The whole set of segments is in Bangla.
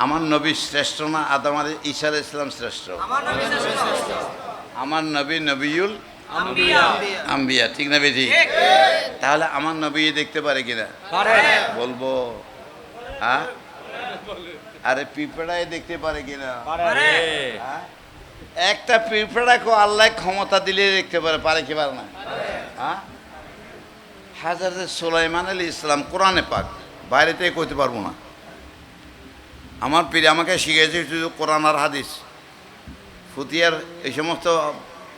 আমার নবী শ্রেষ্ঠ না আদম আলাইহিস ঈসা আলাইহিস সালাম শ্রেষ্ঠ? আমার নবী নবিউল আম্বিয়া, ঠিক না বেশি? তাহলে আমার নবী দেখতে পারে কিনা বলবো? হ্যাঁ, আরে পিঁপড়ায় দেখতে পারে কিনা? হ্যাঁ? একটা পিঁপড়াকে আল্লাহ ক্ষমতা দিলে দেখতে পারে, পারে কি পারে না? হ্যাঁ, হাজরত সুলাইমান আলাইহিস সালাম কোরআনে পাক, বাইরে থেকে কইতে পারবো না। আমার পীর আমাকে শিখেছে শুধু কোরআন আর হাদিস, ফুতিয়ার এই সমস্ত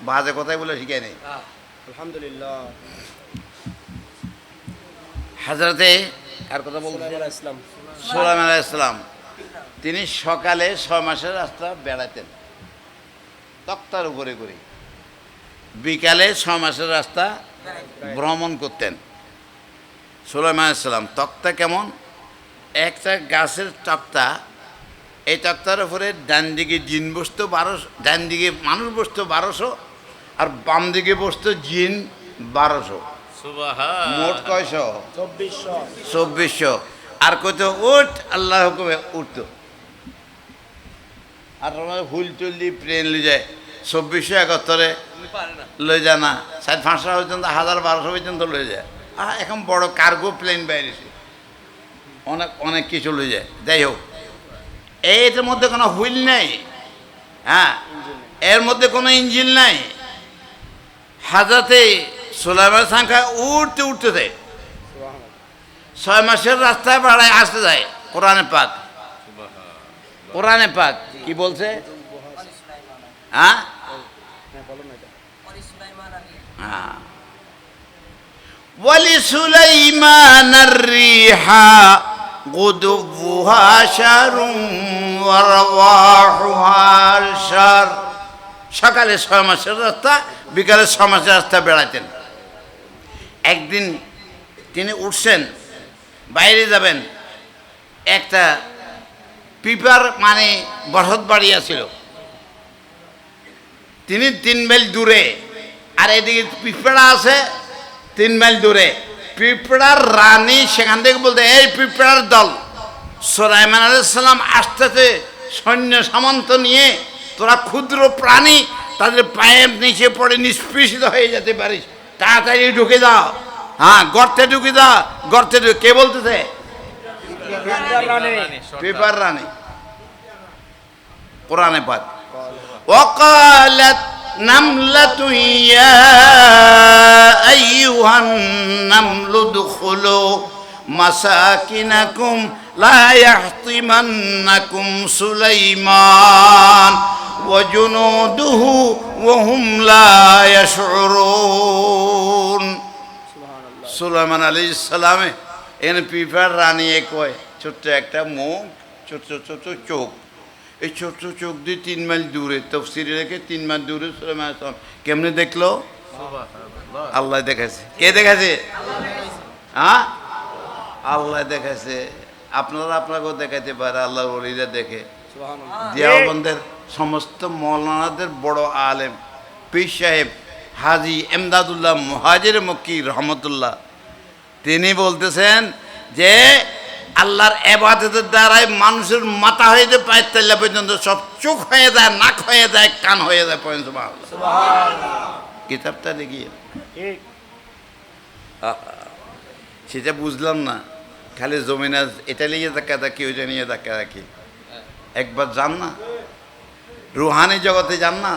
বাজে কথাই বলে শিখাই নেই। আলহামদুলিল্লাহ। হাজরতে কার কথা বলছেন? সুলাইমান আলাইহিস সালাম, তিনি সকালে 6 মাসের রাস্তা বেড়াতেন তক্তার উপরে করে, বিকালে 6 মাসের রাস্তা ভ্রমণ করতেন। সুলাইমান আলাইহিস সালাম তক্তা কেমন? একটা গাছের তক্তা, এই তক্তার উপরে ডান দিকে জিন বসত 1200, ডান দিকে মানুষ বসত 1200, আর বাম দিকে বসত জিন 1200, মোট কয়শো? 2400। আর কইতো উঠ, আল্লাহ হুকুমে উঠত। আর হুইল টুল দিয়ে প্লেন লই যায় 2471 লই যায় না, 500 পর্যন্ত 1000-1200 পর্যন্ত লই যায়। এখন বড় কার্গো প্লেন বাইরেছে, অনেক অনেক কিছু লই যায়। যাই হোক, এটার মধ্যে কোনো হুইল নাই, হ্যাঁ, এর মধ্যে কোনো ইঞ্জিন নাই। হাজরতে সুলাইমান সংখ্যা উঠতে উঠতে দেয়, 6 মাসের রাস্তায় বাড়ায় আসতে যায়। কোরআনে পাক, কোরআনে পাক কি বলছে? হ্যাঁ, ওয়ালি সুলাইমানার রিহা গুদুবুহা শারুম ওয়া রাওয়াহুহা শার। সকালে 6 মাসের রাস্তা, বিকালে 6 মাসের রাস্তা বেড়াতেন। একদিন তিনি উঠছেন, বাইরে যাবেন, একটা পিপার মানে বসত বাড়ি আছিল, তিনি 3 মাইল দূরে, আর এদিকে পিঁপড়া আছে 3 মাইল দূরে। পিঁপড়ার রানী সেখান থেকে বলতে, এই পিঁপড়ার দল, সুলাইমান আলাইহিস সালাম আসতেছে সৈন্য সামন্ত নিয়ে, তোরা ক্ষুদ্র প্রাণী, তাদের পায়ের নিচে পড়ে নিষ্পৃষিত হয়ে যেতে পারিস, তাড়াতাড়ি ঢুকে দাও। হ্যাঁ, গর্তে ঢুকে দাও, গর্তে ঢুকে। কে বলতেছে? পিঁপড়ার রানী। কোরআনে পাক, ওয়াকালাত নামলাতু ইয়া আইয়ুহান নামলু দুখুলু মাসাকিনাকুম লা ইয়াহতিমান্নাকুম সুলাইমান ওয়া জুনুদুহু ওয়া হুম লা ইয়াশউরুন। সুলাইমান আলাইহিস সালামে এন পিঁপড়ার রানী কয়, ছোট্ট একটা মুখ, ছোট ছোট চোখ, এই ছোট চোখ দিয়ে 3 মাইল দূরে, তফসিরে রেখে 3 মাইল দূরে সুলাইমান আলাইহিস সালাম কেমনে দেখলো? আল্লাহ দেখাইছে। কে দেখাইছে? হ্যাঁ, আল্লাহ দেখাইছে। আপনারা আপনাকেও দেখাইতে পারে, আল্লাহর ওলিরা দেখে। দেওবন্দের সমস্ত মৌলানাদের বড় আলেম পীর সাহেব হাজী এমদাদুল্লাহ মুহাজির মক্কি রহমতুল্লাহ, তিনি বলতেছেন যে আল্লাহর ইবাদতের দ্বারাই মানুষের মাথা হয়ে যায় পায়ের তলা পর্যন্ত, সব চোখ হয়ে যায়, নাক হয়ে যায়, কান হয়ে যায়। কিতাবটা দেখি, সেটা বুঝলাম না, খালি জমিনা এটা নিয়ে ধাক্কা ধাক্কি, ওইটা নিয়ে ধাক্কা ধাক্কি। একবার যান না, রুহানি জগতে যান না,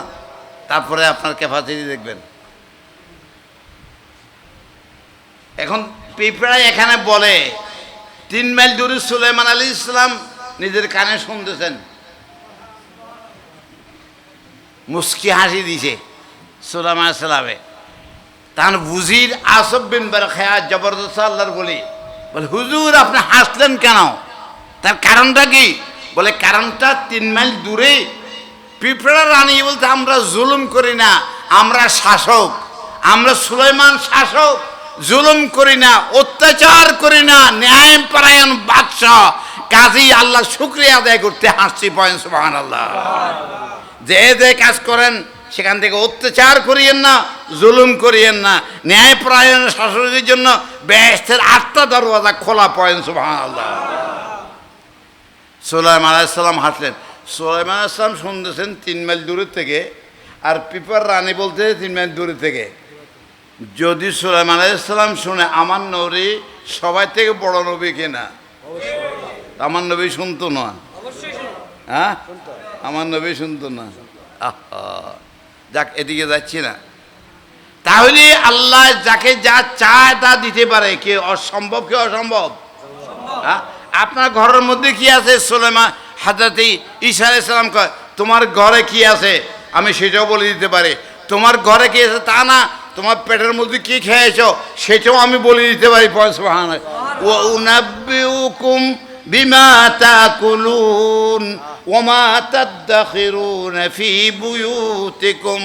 তারপরে আপনার ক্যাপাসিটি দেখবেন। এখন পিঁপড়া এখানে বলে 3 মাইল দূরে সুলাইমান আলাইহিস সালাম নিজের কানে শুনতেছেন, মুস্কি হাসি দিছে সুলাইমান আলাইহিস সালামে। তার বুঝির আসব বিন বারখায়া জবরদস্ত আল্লাহর বলি, বলে হুজুর আপনি হাসলেন কেন? তার কারণটা কি? বলে কারণটা 3 মাইল দূরে পিঁপড়া রানী বলতে, আমরা জুলুম করি না, আমরা শাসক, আমরা সুলাইমান শাসক, জুলুম করি না, অত্যাচার করি না, ন্যায়পরায়ণ বাদশাহ, কাজেই আল্লাহ শুকরিয়া আদায় করতে হাসছি। পয়েন্ট সুবহানাল্লাহ। যে কাজ করেন সেখান থেকে অত্যাচার করিয়েন না, জুলুম করিয়েন না, ন্যায়পরায়ণ শাসকের জন্য বেহেশতের 8টা দরওয়াজা খোলা। পয়েন্ট সুবহানাল্লাহ। সুলাইমান আলাইহিস সালাম হাসলেন। সুলাইমান আলাইহিস সালাম শুনতেছেন 3 মাইল দূরের থেকে, আর পিপার রানী বলতে 3 মাইল দূরে থেকে। যদি সুলাইমান আলাইহিস সালাম শুনে আমার নবী সবাই থেকে বড় নবী কিনা, আমার নবী শুনতো না। হ্যাঁ, আমার নবী শুনতো না। যাক, এদিকে যাচ্ছি না। তাহলে আল্লাহ যাকে যা চায় তা দিতে পারে। কে অসম্ভব, কে অসম্ভব? হ্যাঁ, আপনার ঘরের মধ্যে কি আছে? সুলাইমান হযরত ঈসা আলাইহিস সালাম কয় তোমার ঘরে কি আছে আমি সেটাও বলে দিতে পারি। তোমার ঘরে কি আছে তা না, তোমার পেটের মধ্যে কি খেয়েছো সেটাও আমি বলে দিতে পারি। সুবহানাল্লাহ। ওয়া উনাব্বিউকুম বিমা তাকুলুন ওয়া মা তাদাখিরুনা ফি বুয়ুতিকুম।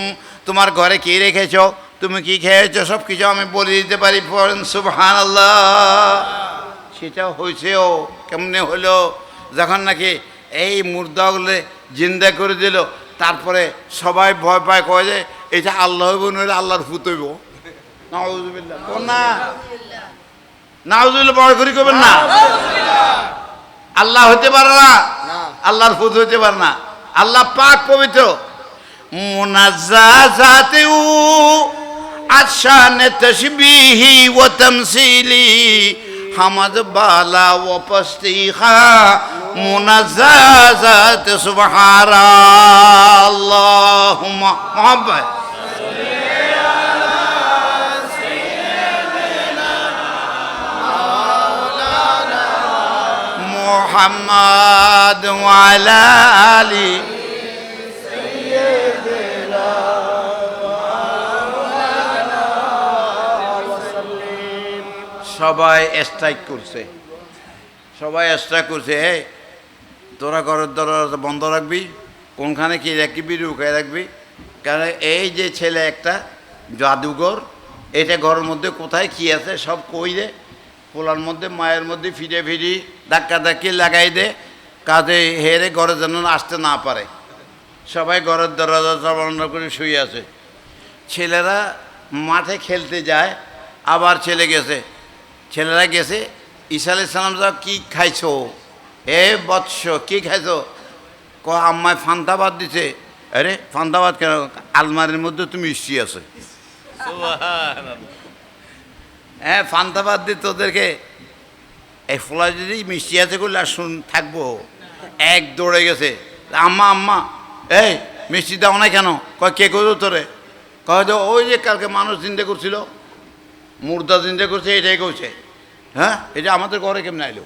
তোমার ঘরে কি রেখেছো, তুমি কি খেয়েছো, সব কিছু আমি বলে দিতে পারি। সুবহানাল্লাহ। সেটা হয়েছেও। কেমনে হলো? যখন নাকি এই মুর্দাগুলো জিন্দা করে দিল, তারপরে সবাই ভয় পায়, কয় যে এটা আল্লাহ হইব নইলে আল্লাহর ফুত হইব। নাউজুবিল্লাহ। না, নাউজুবিল্লাহ বড় করে করবেন না। আল্লাহ হতে পারে না, আল্লাহর ফুত হতে পারে না। আল্লাহ পাক পবিত্র। মুনাজ্জাজাতু আশানে তাশবিহি ওয়া তামসিলি হামাদ বালা ওয়া পাস্তিহা মুনাজ্জাজাত সুবহানাল্লাহুম্মা মুহাম্মদ মুহাম্মদ ওয়া আলা আলি সবাই স্ট্রাইক করছে, সবাই স্ট্রাইক করছে। হে, তোরা ঘরের দরজা বন্ধ রাখবি, কোনখানে কি রাখবি লুকায় রাখবি। কারণ এই যে ছেলে একটা জাদুঘর, এটা ঘরের মধ্যে কোথায় কি আছে সব কই দে, পোলার মধ্যে মায়ের মধ্যে ফিরে ফিরি ধাক্কা ধাক্কি লাগাই দে, কাজে হেরে ঘরে যেন আসতে না পারে। সবাই ঘরের দরজা বন্ধ করে শুয়ে আছে। ছেলেরা মাঠে খেলতে যায়, আবার ছেলেরা গেছে। ঈসা আলাইহিস সালাম যা কি খাইছো, এ বৎস কি খাইছো? ক আম্মায় ফান্তাবাদ দিছে। আরে ফান্তাবাদ কেন? আলমারির মধ্যে তুমি মিষ্টি আছে। হ্যাঁ, ফান্তাবাদ দিয়ে তোদেরকে এই ফোলা যদি মিষ্টি আছে করলে আর শুন থাকবো। এক দৌড়ে গেছে, আম্মা আম্মা এই মিষ্টি দাও না কেন? কয় কে করো তোরে? কয় তো ওই যে কালকে মানুষ চিন্তা করছিল, মুর্দা চিন্তা করছে, এটাই করছে। হ্যাঁ, এটা আমাদের ঘরে কেমন আইলো?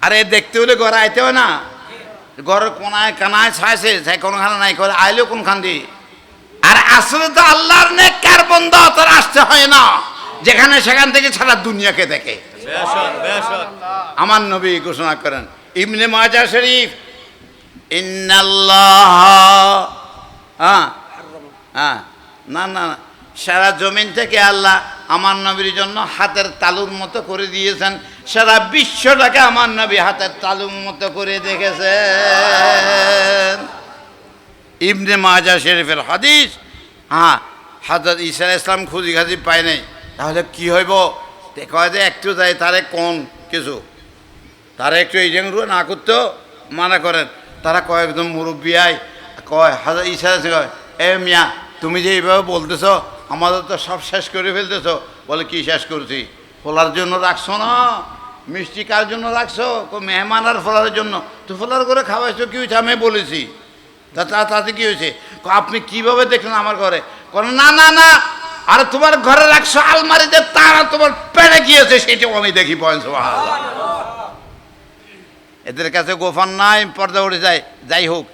আরে দেখতে হলে ঘরে আইতে হয় না? ঘরের কোনায় কানায় ছাইছে, কোনখানে নাই করে আইলো কোনখান দিয়ে? আর আসলে তো আল্লাহর নেককার বান্দা, তার আসতে হয় না, যেখানে সেখান থেকে সারা দুনিয়াকে দেখে। আমার নবী ঘোষণা করেন, ইবনে মাজাহ শরীফ, ইন্নাল্লাহ, হ্যাঁ হ্যাঁ, না না, সারা জমিন থেকে আল্লাহ আমার নবীর জন্য হাতের তালুর মতো করে দিয়েছেন। সারা বিশ্বটাকে আমার নবী হাতের তালুর মতো করে দেখেছেন। ইবনে মাজাহ শরীফের হাদিস। হ্যাঁ, হযরত ঈসা আলাইহিস সালাম খুঁজি খাজি পায় নাই, তাহলে কি হইব? কয় যে একটু যাই তারে কোন কিছু, তারা একটু এই জেঙ্গু না করতেও মানা করেন। তারা কয় একদম মুরব্বী আয়, কয় হযরত ঈসা আলাইহিস সালাম, এ মিয়া তুমি যে এইভাবে বলতেছ, আমাদের তো সব শেষ করে ফেলতেছ। বলে কি শেষ করছি? ফোলার জন্য রাখছো না? মিষ্টি কার জন্য রাখছো? মেহমান আর ফোলার জন্য। তো ফোলার করে খাওয়াইছো, কি হয়েছে? আমি বলেছি। তাতে কি হয়েছে? আপনি কিভাবে দেখলেন আমার ঘরে? না না না, আর তোমার ঘরে রাখছো আলমারিতে, তারা তোমার পেড়ে গিয়েছে, সেটাও আমি দেখি। এদের কাছে গোফান নাই, পর্দা উঠে যায়। যাই হোক,